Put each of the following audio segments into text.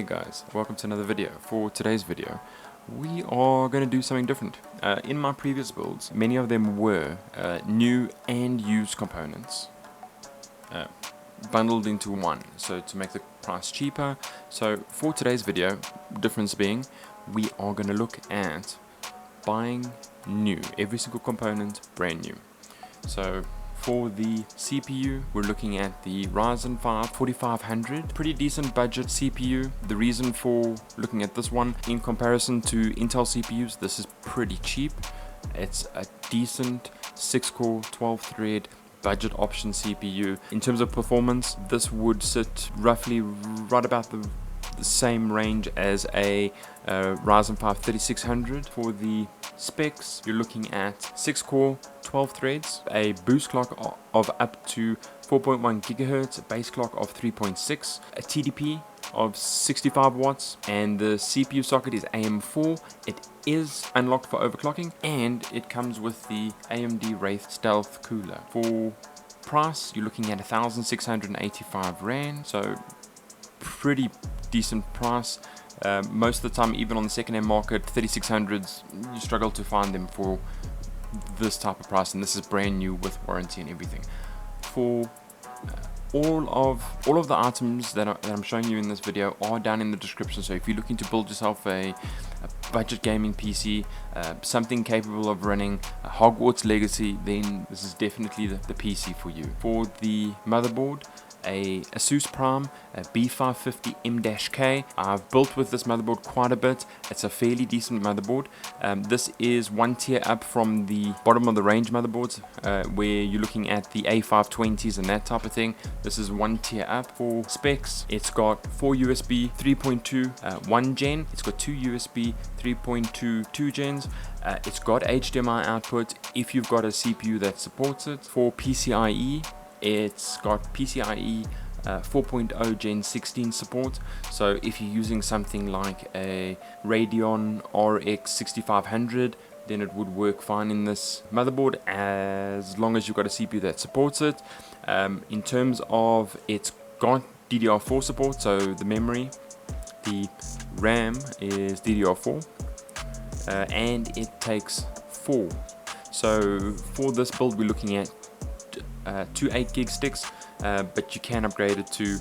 Hey guys, welcome to another video. For today's video, we are going to do something different. In my previous builds, many of them were new and used components bundled into one, so to make the price cheaper. So for today's video, difference being, we are going to look at buying new, every single component brand new. So for the CPU, we're looking at the Ryzen 5 4500, pretty decent budget CPU. The reason for looking at this one, in comparison to Intel CPUs, this is pretty cheap. It's a decent 6-core, 12-thread budget option CPU. In terms of performance, this would sit roughly right about the same range as a Ryzen 5 3600. For the specs, you're looking at 6-core, 12 threads, a boost clock of up to 4.1 gigahertz, a base clock of 3.6, a TDP of 65 watts, and the CPU socket is AM4. It is unlocked for overclocking, and it comes with the AMD Wraith Stealth cooler. For price, you're looking at 1,685 Rand, so pretty decent price. Most of the time, even on the second-hand market, 3600s, you struggle to find them for this type of price, and this is brand new with warranty and everything. For all of the items that I'm showing you in this video are down in the description. So if you're looking to build yourself a budget gaming PC, something capable of running Hogwarts Legacy, then this is definitely the PC for you. For the motherboard, a Asus Prime B550 M-K. I've built with this motherboard quite a bit. It's a fairly decent motherboard. This is one tier up from the bottom of the range motherboards, where you're looking at the A520s and that type of thing. This is one tier up. For specs, it's got 4 USB 3.2 1 gen. It's got 2 USB 3.2 2 gens. It's got HDMI output if you've got a CPU that supports it. For PCIe, it's got PCIe 4.0 Gen 16 support. So if you're using something like a Radeon RX 6500, then it would work fine in this motherboard as long as you've got a CPU that supports it. In terms of, it's got DDR4 support, so the memory, the RAM is DDR4, and it takes 4. So for this build, we're looking at 2 8-gig sticks, but you can upgrade it to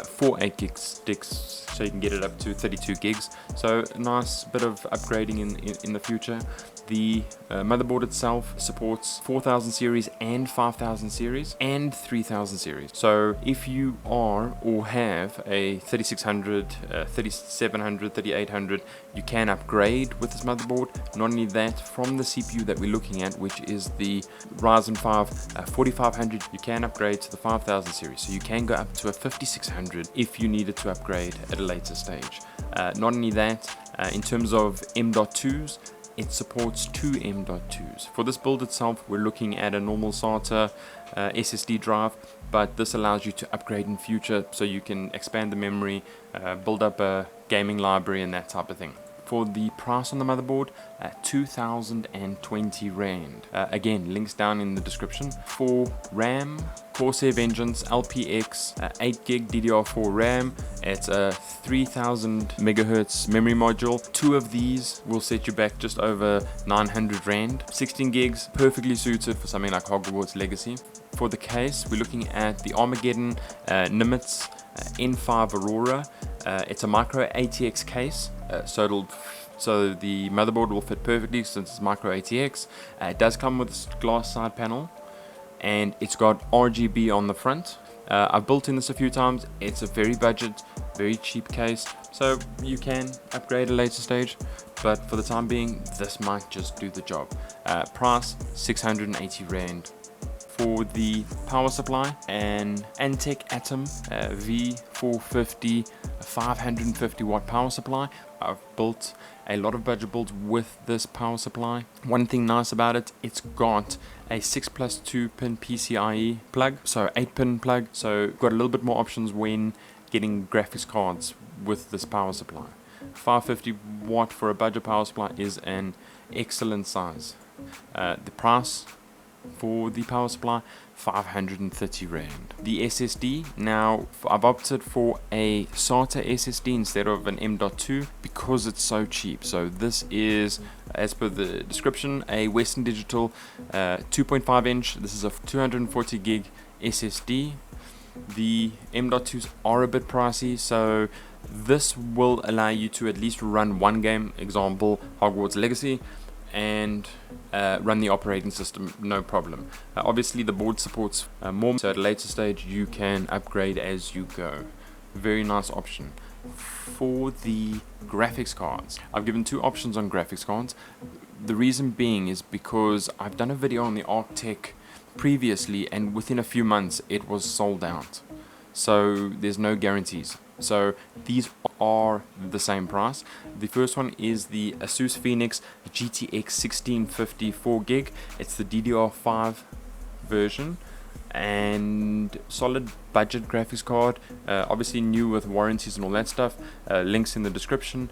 4 8-gig sticks, so you can get it up to 32 gigs. So a nice bit of upgrading in the future. The motherboard itself supports 4000 series and 5000 series and 3000 series. So if you are or have a 3600, 3700, 3800, you can upgrade with this motherboard. Not only that, from the CPU that we're looking at, which is the Ryzen 5 4500, you can upgrade to the 5000 series. So you can go up to a 5600 if you needed to upgrade at a later stage. Not only that, in terms of M.2s, it supports 2 M.2s. For this build itself, we're looking at a normal SATA SSD drive, but this allows you to upgrade in future, so you can expand the memory, build up a gaming library and that type of thing. For the price on the motherboard, 2,020 Rand. Again, links down in the description. For RAM, Corsair Vengeance LPX 8GB DDR4 RAM. It's a 3000 megahertz memory module. 2 of these will set you back just over 900 Rand. 16 gigs, perfectly suited for something like Hogwarts Legacy. For the case, we're looking at the Armageddon Nimitz N5 Aurora. It's a micro ATX case, so the motherboard will fit perfectly since it's micro ATX. It does come with a glass side panel, and it's got RGB on the front. I've built in this a few times. It's a very budget, very cheap case, so you can upgrade at a later stage, but for the time being, this might just do the job. Price 680 Rand. For the power supply, an Antec Atom V450 550 watt power supply. I've built a lot of budget builds with this power supply. One thing nice about it, it's got a 6+2 pin PCIe plug, so 8-pin plug, so got a little bit more options when getting graphics cards with this power supply. 550 watt for a budget power supply is an excellent size. The price For the power supply, 530 Rand. The SSD, now I've opted for a SATA SSD instead of an M.2 because it's so cheap. So this is, as per the description, a Western Digital 2.5 inch. This is a 240 gig SSD. The M.2s are a bit pricey, so this will allow you to at least run one game, example Hogwarts Legacy, and run the operating system no problem. Obviously the board supports more, so at a later stage you can upgrade as you go. Very nice option. For the graphics cards, I've given two options on graphics cards. The reason being is because I've done a video on the R10k previously, and within a few months it was sold out, so there's no guarantees. So these are the same price. The first one is the Asus Phoenix GTX 1650 4GB. It's the DDR5 version and solid budget graphics card, obviously new with warranties and all that stuff. Links in the description.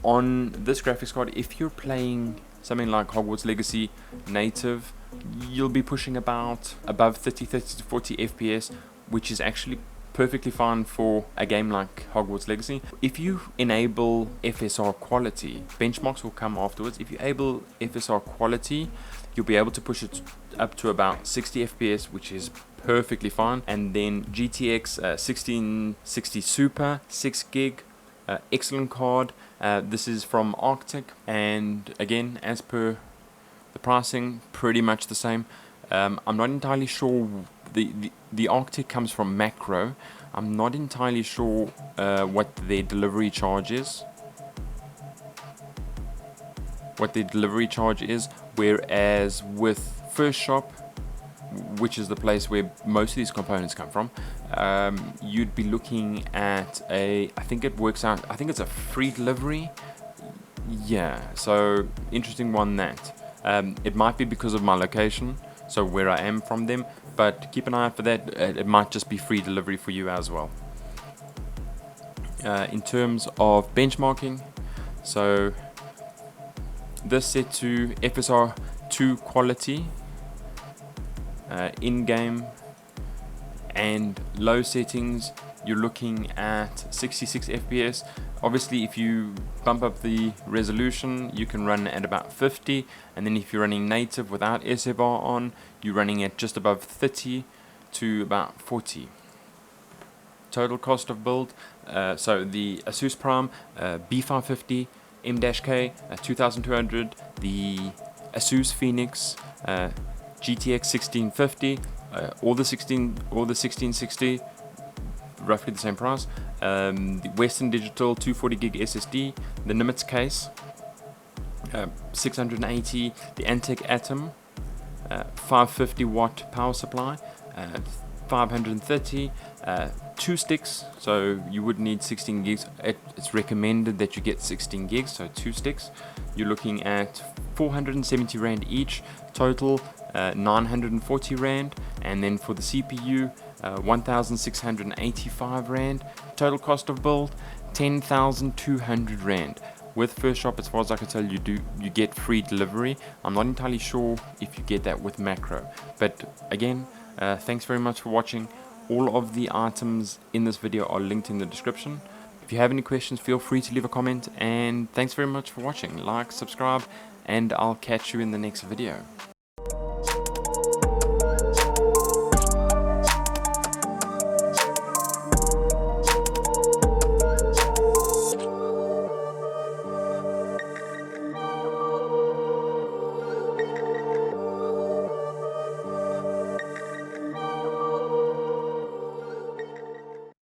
On this graphics card, if you're playing something like Hogwarts Legacy native, you'll be pushing about above 30 to 40 FPS, which is actually perfectly fine for a game like Hogwarts Legacy. If you enable FSR quality, benchmarks will come afterwards. If you enable FSR quality, you'll be able to push it up to about 60 FPS, which is perfectly fine. And then GTX 1660 Super 6GB, excellent card. This is from R10k, and again, as per the pricing, pretty much the same. I'm not entirely sure. The R10k comes from Macro. I'm not entirely sure what their delivery charge is. Whereas with First Shop, which is the place where most of these components come from, you'd be looking at I think it's a free delivery. Yeah, so interesting one that. It might be because of my location, so where I am from them, but keep an eye out for that. It might just be free delivery for you as well. In terms of benchmarking, so this set to FSR 2 quality, in-game and low settings, you're looking at 66 FPS. Obviously if you bump up the resolution, you can run at about 50, and then if you're running native without SFR on, you're running at just above 30 to about 40. Total cost of build, so the Asus Prime B550 M-K 2200, the Asus Phoenix GTX 1650, all the 1660, roughly the same price. The Western Digital 240 gig SSD, the Nimitz case, 680, the R10k Atom, 550 watt power supply, 530, 2 sticks, so you would need 16 gigs. It's recommended that you get 16 gigs, so 2 sticks. You're looking at 470 Rand each, total 940 Rand, and then for the CPU, 1,685 Rand. Total cost of build, 10,200 Rand. With First Shop, as far as I can tell, you get free delivery. I'm not entirely sure if you get that with Macro, but again, thanks very much for watching. All of the items in this video are linked in the description. If you have any questions, feel free to leave a comment, and thanks very much for watching. Like, subscribe, and I'll catch you in the next video.